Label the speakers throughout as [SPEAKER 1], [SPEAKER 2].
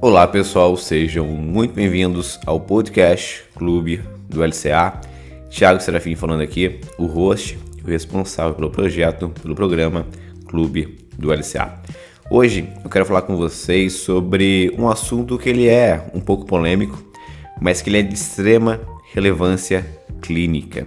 [SPEAKER 1] Olá pessoal, sejam muito bem-vindos ao podcast Clube do LCA. Thiago Serafim falando aqui, o host e o responsável pelo projeto, pelo programa Clube do LCA. Hoje eu quero falar com vocês sobre um assunto que ele é um pouco polêmico, mas que ele é de extrema relevância clínica.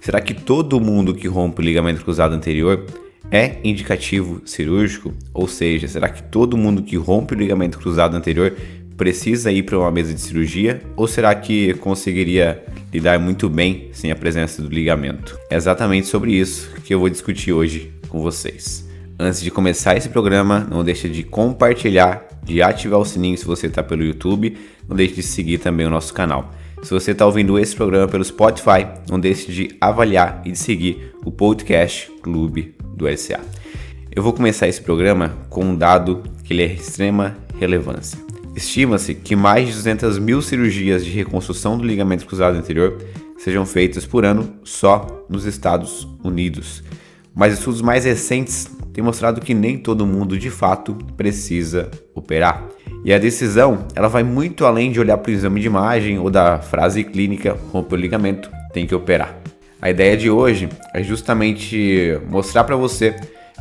[SPEAKER 1] Será que todo mundo que rompe o ligamento cruzado anterior é indicativo cirúrgico? Ou seja, será que todo mundo que rompe o ligamento cruzado anterior precisa ir para uma mesa de cirurgia? Ou será que conseguiria lidar muito bem sem a presença do ligamento? É exatamente sobre isso que eu vou discutir hoje com vocês. Antes de começar esse programa, não deixe de compartilhar, de ativar o sininho se você está pelo YouTube, não deixe de seguir também o nosso canal. Se você está ouvindo esse programa pelo Spotify, não deixe de avaliar e de seguir o podcast Clube do LCA. Eu vou começar esse programa com um dado que ele é de extrema relevância. Estima-se que mais de 200 mil cirurgias de reconstrução do ligamento cruzado anterior sejam feitas por ano só nos Estados Unidos. Mas estudos mais recentes têm mostrado que nem todo mundo de fato precisa operar. E a decisão ela vai muito além de olhar para o exame de imagem ou da frase clínica rompeu o ligamento, tem que operar. A ideia de hoje é justamente mostrar para você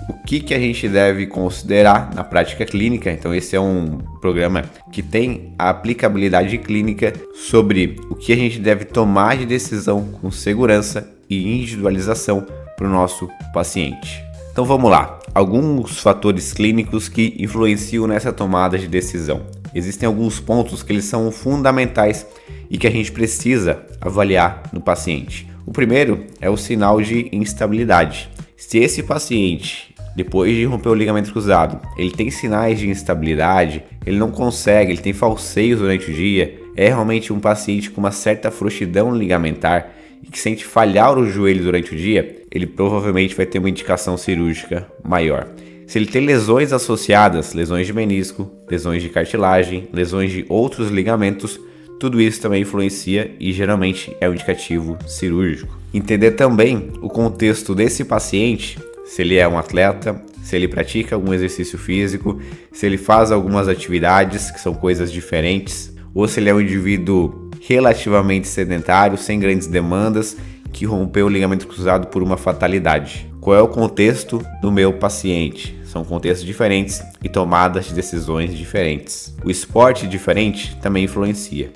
[SPEAKER 1] o que a gente deve considerar na prática clínica. Então esse é um programa que tem a aplicabilidade clínica sobre o que a gente deve tomar de decisão com segurança e individualização para o nosso paciente. Então vamos lá, alguns fatores clínicos que influenciam nessa tomada de decisão. Existem alguns pontos que eles são fundamentais e que a gente precisa avaliar no paciente. O primeiro é o sinal de instabilidade. Se esse paciente, depois de romper o ligamento cruzado, ele tem sinais de instabilidade, ele não consegue, ele tem falseios durante o dia, é realmente um paciente com uma certa frouxidão ligamentar e que sente falhar o joelho durante o dia, ele provavelmente vai ter uma indicação cirúrgica maior. Se ele tem lesões associadas, lesões de menisco, lesões de cartilagem, lesões de outros ligamentos, tudo isso também influencia e geralmente é um indicativo cirúrgico. Entender também o contexto desse paciente, se ele é um atleta, se ele pratica algum exercício físico, se ele faz algumas atividades que são coisas diferentes, ou se ele é um indivíduo relativamente sedentário, sem grandes demandas, que rompeu o ligamento cruzado por uma fatalidade. Qual é o contexto do meu paciente? São contextos diferentes e tomadas de decisões diferentes. O esporte diferente também influencia.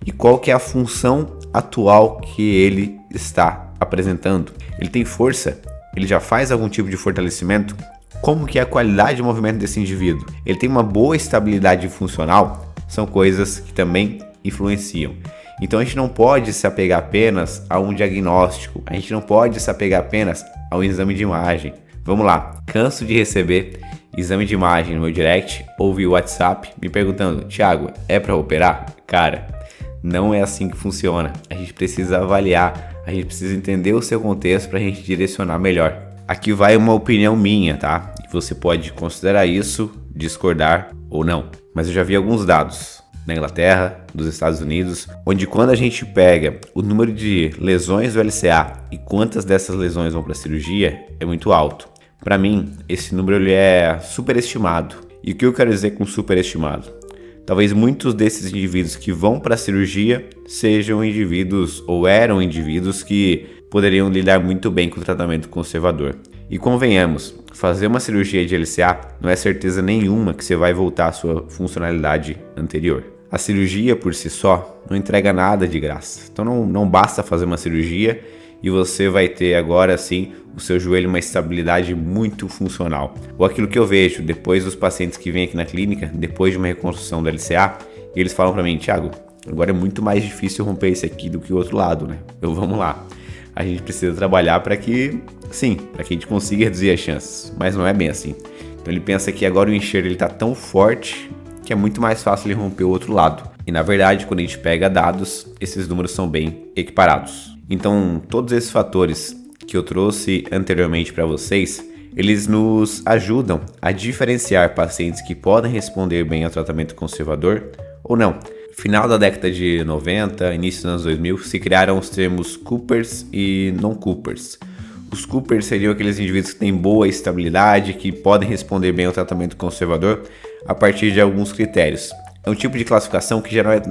[SPEAKER 1] E qual que é a função atual que ele está apresentando? Ele tem força? Ele já faz algum tipo de fortalecimento? Como que é a qualidade de movimento desse indivíduo? Ele tem uma boa estabilidade funcional? São coisas que também influenciam. Então a gente não pode se apegar apenas a um diagnóstico, a gente não pode se apegar apenas ao exame de imagem. Vamos lá, canso de receber exame de imagem no meu direct ou via WhatsApp me perguntando: Thiago, é para operar? Cara, não é assim que funciona. A gente precisa avaliar, a gente precisa entender o seu contexto para a gente direcionar melhor. Aqui vai uma opinião minha, tá? Você pode considerar isso, discordar ou não. Mas eu já vi alguns dados na Inglaterra, dos Estados Unidos, onde quando a gente pega o número de lesões do LCA e quantas dessas lesões vão para a cirurgia, é muito alto. Para mim, esse número ele é superestimado. E o que eu quero dizer com superestimado? Talvez muitos desses indivíduos que vão para a cirurgia sejam indivíduos ou eram indivíduos que poderiam lidar muito bem com o tratamento conservador. E convenhamos, fazer uma cirurgia de LCA não é certeza nenhuma que você vai voltar à sua funcionalidade anterior. A cirurgia por si só não entrega nada de graça. Então não basta fazer uma cirurgia e você vai ter agora sim o seu joelho uma estabilidade muito funcional. Ou aquilo que eu vejo depois dos pacientes que vêm aqui na clínica, depois de uma reconstrução do LCA, e eles falam para mim: Thiago, agora é muito mais difícil romper esse aqui do que o outro lado, né? Vamos lá. A gente precisa trabalhar para que a gente consiga reduzir as chances, mas não é bem assim. Então ele pensa que agora o enxerto ele está tão forte que é muito mais fácil ele romper o outro lado. E na verdade, quando a gente pega dados, esses números são bem equiparados. Então todos esses fatores que eu trouxe anteriormente para vocês, eles nos ajudam a diferenciar pacientes que podem responder bem ao tratamento conservador ou não. Final da década de 90, início dos anos 2000, se criaram os termos Coopers e non-Coopers. Os Coopers seriam aqueles indivíduos que têm boa estabilidade, que podem responder bem ao tratamento conservador a partir de alguns critérios. é um tipo de classificação que já não é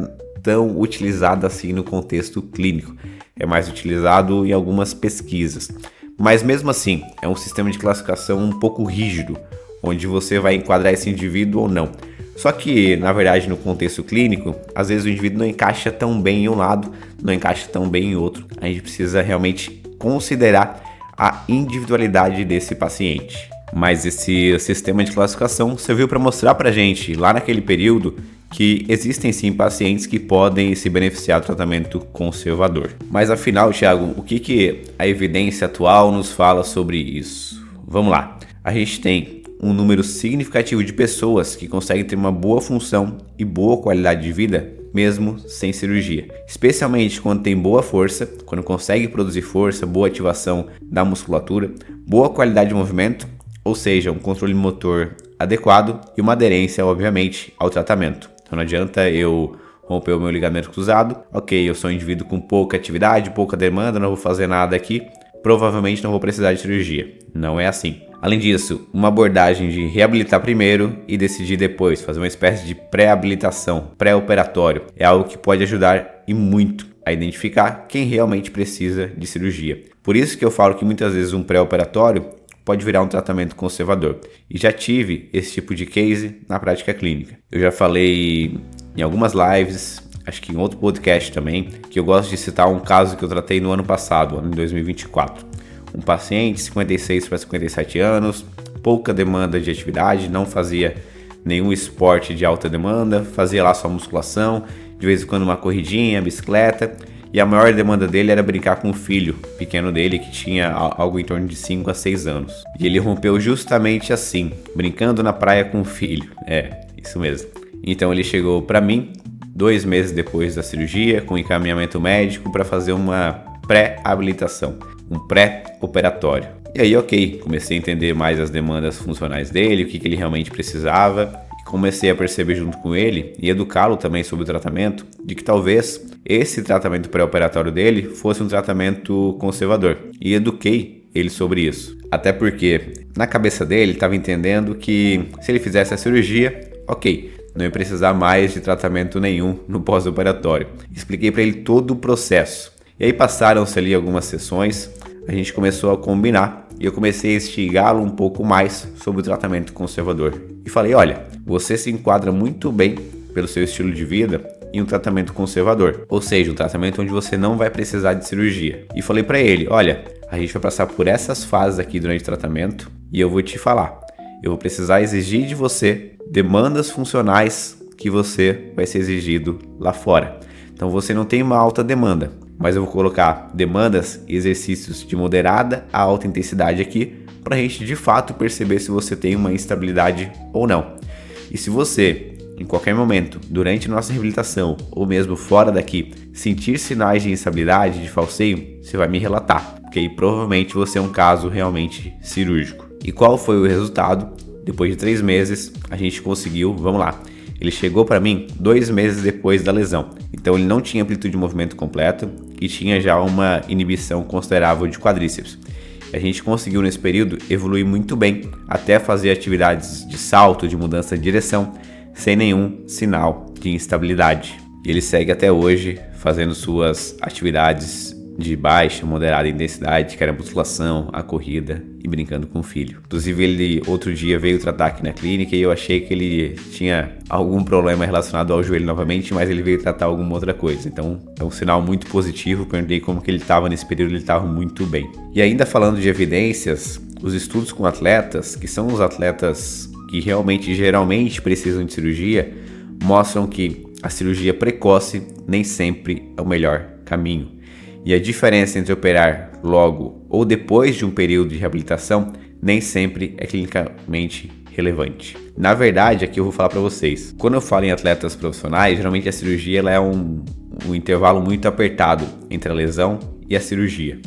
[SPEAKER 1] tão utilizada assim no contexto clínico. É mais utilizado em algumas pesquisas. Mas mesmo assim, é um sistema de classificação um pouco rígido, onde você vai enquadrar esse indivíduo ou não. Só que, na verdade, no contexto clínico, às vezes o indivíduo não encaixa tão bem em um lado, não encaixa tão bem em outro. A gente precisa realmente considerar a individualidade desse paciente. Mas esse sistema de classificação serviu para mostrar para a gente, lá naquele período, que existem sim pacientes que podem se beneficiar do tratamento conservador. Mas afinal, Thiago, o que a evidência atual nos fala sobre isso? Vamos lá. A gente tem um número significativo de pessoas que conseguem ter uma boa função e boa qualidade de vida mesmo sem cirurgia. Especialmente quando tem boa força, quando consegue produzir força, boa ativação da musculatura, boa qualidade de movimento, ou seja, um controle motor adequado e uma aderência, obviamente, ao tratamento. Então não adianta eu romper o meu ligamento cruzado, ok, eu sou um indivíduo com pouca atividade, pouca demanda, não vou fazer nada aqui, provavelmente não vou precisar de cirurgia. Não é assim. Além disso, uma abordagem de reabilitar primeiro e decidir depois, fazer uma espécie de pré-habilitação, pré-operatório, é algo que pode ajudar e muito a identificar quem realmente precisa de cirurgia. Por isso que eu falo que muitas vezes um pré-operatório pode virar um tratamento conservador. E já tive esse tipo de case na prática clínica. Eu já falei em algumas lives, acho que em outro podcast também, que eu gosto de citar um caso que eu tratei no ano passado, ano de 2024. Um paciente, 56 para 57 anos, pouca demanda de atividade, não fazia nenhum esporte de alta demanda, fazia lá só musculação, de vez em quando uma corridinha, bicicleta, e a maior demanda dele era brincar com o filho pequeno dele, que tinha algo em torno de 5 a 6 anos. E ele rompeu justamente assim, brincando na praia com o filho. É, isso mesmo. Então ele chegou para mim 2 meses depois da cirurgia, com encaminhamento médico para fazer uma pré-habilitação, um pré-operatório. E aí, ok, comecei a entender mais as demandas funcionais dele, o que ele realmente precisava. Comecei a perceber junto com ele e educá-lo também sobre o tratamento, de que talvez esse tratamento pré-operatório dele fosse um tratamento conservador. E eduquei ele sobre isso. Até porque na cabeça dele ele estava entendendo que se ele fizesse a cirurgia, ok, não ia precisar mais de tratamento nenhum no pós-operatório. Expliquei para ele todo o processo. E aí passaram-se ali algumas sessões, a gente começou a combinar e eu comecei a instigá-lo um pouco mais sobre o tratamento conservador. E falei, olha, você se enquadra muito bem pelo seu estilo de vida em um tratamento conservador, ou seja, um tratamento onde você não vai precisar de cirurgia. E falei para ele, olha, a gente vai passar por essas fases aqui durante o tratamento e eu vou te falar, eu vou precisar exigir de você demandas funcionais que você vai ser exigido lá fora. Então você não tem uma alta demanda, mas eu vou colocar demandas e exercícios de moderada a alta intensidade aqui para a gente de fato perceber se você tem uma instabilidade ou não. E se você, em qualquer momento, durante nossa reabilitação ou mesmo fora daqui, sentir sinais de instabilidade, de falseio, você vai me relatar, porque aí provavelmente você é um caso realmente cirúrgico. E qual foi o resultado? Depois de 3 meses, a gente conseguiu, vamos lá, ele chegou para mim 2 meses depois da lesão. Então ele não tinha amplitude de movimento completo e tinha já uma inibição considerável de quadríceps. A gente conseguiu nesse período evoluir muito bem até fazer atividades de salto, de mudança de direção, sem nenhum sinal de instabilidade. E ele segue até hoje fazendo suas atividades de baixa, moderada intensidade, que era a musculação, a corrida e brincando com o filho. Inclusive ele outro dia veio tratar aqui na clínica e eu achei que ele tinha algum problema relacionado ao joelho novamente, mas ele veio tratar alguma outra coisa. Então é um sinal muito positivo. Perguntei como que ele estava nesse período, ele estava muito bem. E ainda falando de evidências, os estudos com atletas, que são os atletas que realmente geralmente precisam de cirurgia, mostram que a cirurgia precoce nem sempre é o melhor caminho. E a diferença entre operar logo ou depois de um período de reabilitação nem sempre é clinicamente relevante. Na verdade, aqui eu vou falar para vocês. Quando eu falo em atletas profissionais, geralmente a cirurgia ela é um intervalo muito apertado entre a lesão e a cirurgia.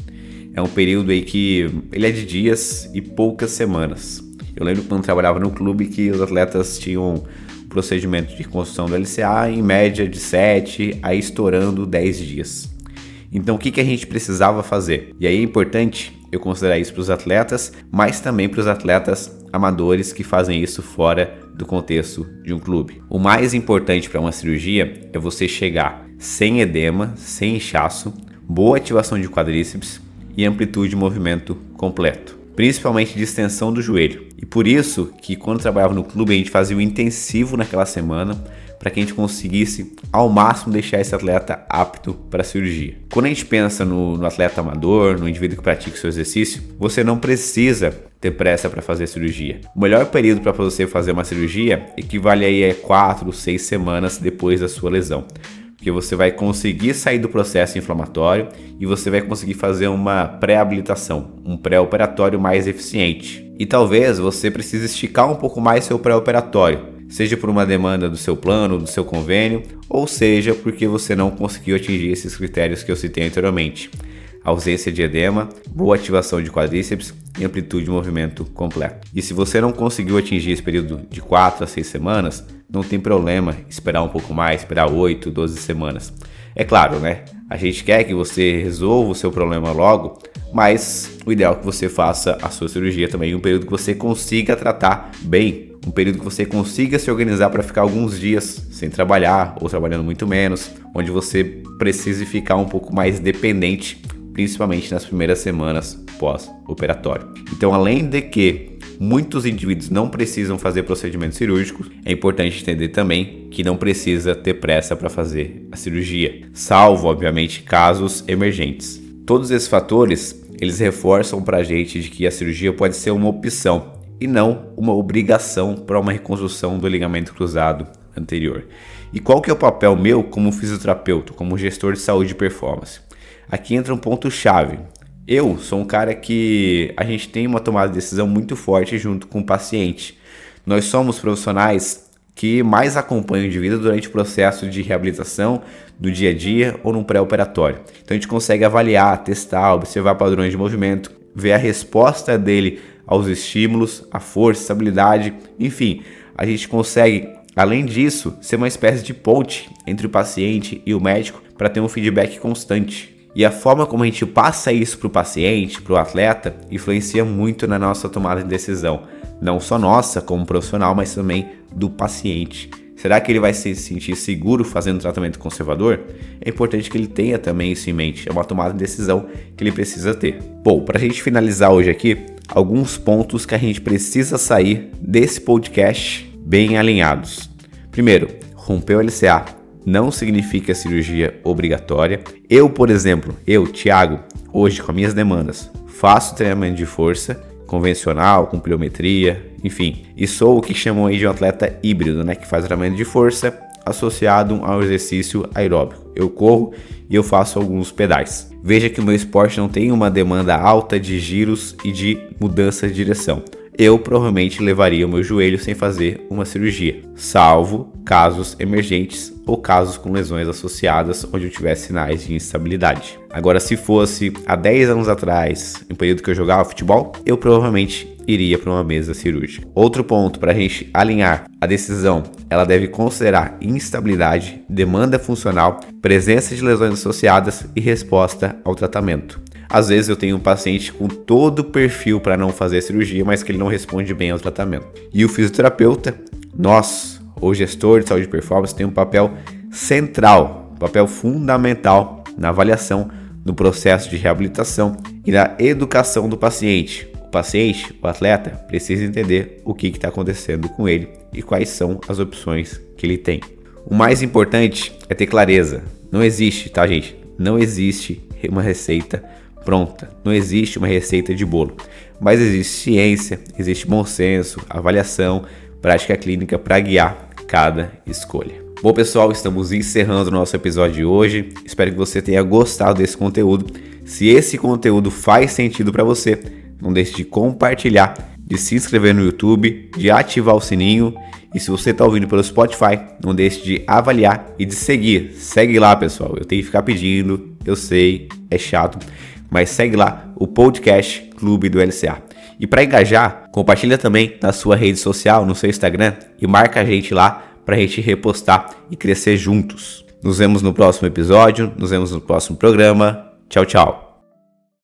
[SPEAKER 1] É um período aí que ele é de dias e poucas semanas. Eu lembro quando trabalhava no clube que os atletas tinham um procedimento de reconstrução do LCA em média de 7 a estourando 10 dias. Então o que a gente precisava fazer? E aí é importante eu considerar isso para os atletas, mas também para os atletas amadores que fazem isso fora do contexto de um clube. O mais importante para uma cirurgia é você chegar sem edema, sem inchaço, boa ativação de quadríceps e amplitude de movimento completo, principalmente de extensão do joelho. E por isso que quando trabalhava no clube a gente fazia o intensivo naquela semana para que a gente conseguisse ao máximo deixar esse atleta apto para a cirurgia. Quando a gente pensa no atleta amador, no indivíduo que pratica o seu exercício, você não precisa ter pressa para fazer a cirurgia. O melhor período para você fazer uma cirurgia equivale aí a 4 ou 6 semanas depois da sua lesão. Porque você vai conseguir sair do processo inflamatório e você vai conseguir fazer uma pré-habilitação, um pré-operatório mais eficiente. E talvez você precise esticar um pouco mais seu pré-operatório, seja por uma demanda do seu plano, do seu convênio, ou seja porque você não conseguiu atingir esses critérios que eu citei anteriormente. Ausência de edema, boa ativação de quadríceps e amplitude de movimento completo. E se você não conseguiu atingir esse período de 4 a 6 semanas, não tem problema esperar um pouco mais, esperar 8, 12 semanas. É claro, né? A gente quer que você resolva o seu problema logo, mas o ideal é que você faça a sua cirurgia também em um período que você consiga tratar bem, um período que você consiga se organizar para ficar alguns dias sem trabalhar ou trabalhando muito menos, onde você precise ficar um pouco mais dependente, principalmente nas primeiras semanas pós-operatório. Então, além de que muitos indivíduos não precisam fazer procedimentos cirúrgicos, é importante entender também que não precisa ter pressa para fazer a cirurgia, salvo, obviamente, casos emergentes. Todos esses fatores, eles reforçam para a gente de que a cirurgia pode ser uma opção e não uma obrigação para uma reconstrução do ligamento cruzado anterior. E qual que é o papel meu como fisioterapeuta, como gestor de saúde e performance? Aqui entra um ponto chave. Eu sou um cara que a gente tem uma tomada de decisão muito forte junto com o paciente. Nós somos profissionais que mais acompanham o indivíduo durante o processo de reabilitação, do dia a dia ou no pré-operatório. Então a gente consegue avaliar, testar, observar padrões de movimento, ver a resposta dele aos estímulos, a força, a estabilidade, enfim, a gente consegue, além disso, ser uma espécie de ponte entre o paciente e o médico para ter um feedback constante. E a forma como a gente passa isso para o paciente, para o atleta, influencia muito na nossa tomada de decisão. Não só nossa como profissional, mas também do paciente. Será que ele vai se sentir seguro fazendo tratamento conservador? É importante que ele tenha também isso em mente. É uma tomada de decisão que ele precisa ter. Bom, para a gente finalizar hoje aqui, alguns pontos que a gente precisa sair desse podcast bem alinhados. Primeiro, romper o LCA não significa cirurgia obrigatória. Eu, por exemplo, Thiago, hoje com as minhas demandas, faço treinamento de força convencional, com pliometria, enfim. E sou o que chamam aí de um atleta híbrido, né? Que faz treinamento de força associado ao exercício aeróbico. Eu corro e eu faço alguns pedais. Veja que o meu esporte não tem uma demanda alta de giros e de mudança de direção. Eu provavelmente levaria o meu joelho sem fazer uma cirurgia, salvo casos emergentes ou casos com lesões associadas onde eu tivesse sinais de instabilidade. Agora, se fosse há 10 anos atrás, em período que eu jogava futebol, eu provavelmente iria para uma mesa cirúrgica. Outro ponto para a gente alinhar a decisão, ela deve considerar instabilidade, demanda funcional, presença de lesões associadas e resposta ao tratamento. Às vezes eu tenho um paciente com todo o perfil para não fazer a cirurgia, mas que ele não responde bem ao tratamento. E o fisioterapeuta, nós, o gestor de saúde e performance, tem um papel central, um papel fundamental na avaliação, no processo de reabilitação e na educação do paciente. O paciente, o atleta, precisa entender o que está acontecendo com ele e quais são as opções que ele tem. O mais importante é ter clareza. Não existe, tá, gente? Não existe uma receita pronta. Não existe uma receita de bolo. Mas existe ciência, existe bom senso, avaliação, prática clínica para guiar cada escolha. Bom, pessoal, estamos encerrando o nosso episódio de hoje. Espero que você tenha gostado desse conteúdo. Se esse conteúdo faz sentido para você, não deixe de compartilhar, de se inscrever no YouTube, de ativar o sininho. E se você está ouvindo pelo Spotify, não deixe de avaliar e de seguir. Segue lá, pessoal. Eu tenho que ficar pedindo, eu sei, é chato, mas segue lá o podcast Clube do LCA. E para engajar, compartilha também na sua rede social, no seu Instagram, e marca a gente lá para a gente repostar e crescer juntos. Nos vemos no próximo episódio, nos vemos no próximo programa. Tchau, tchau.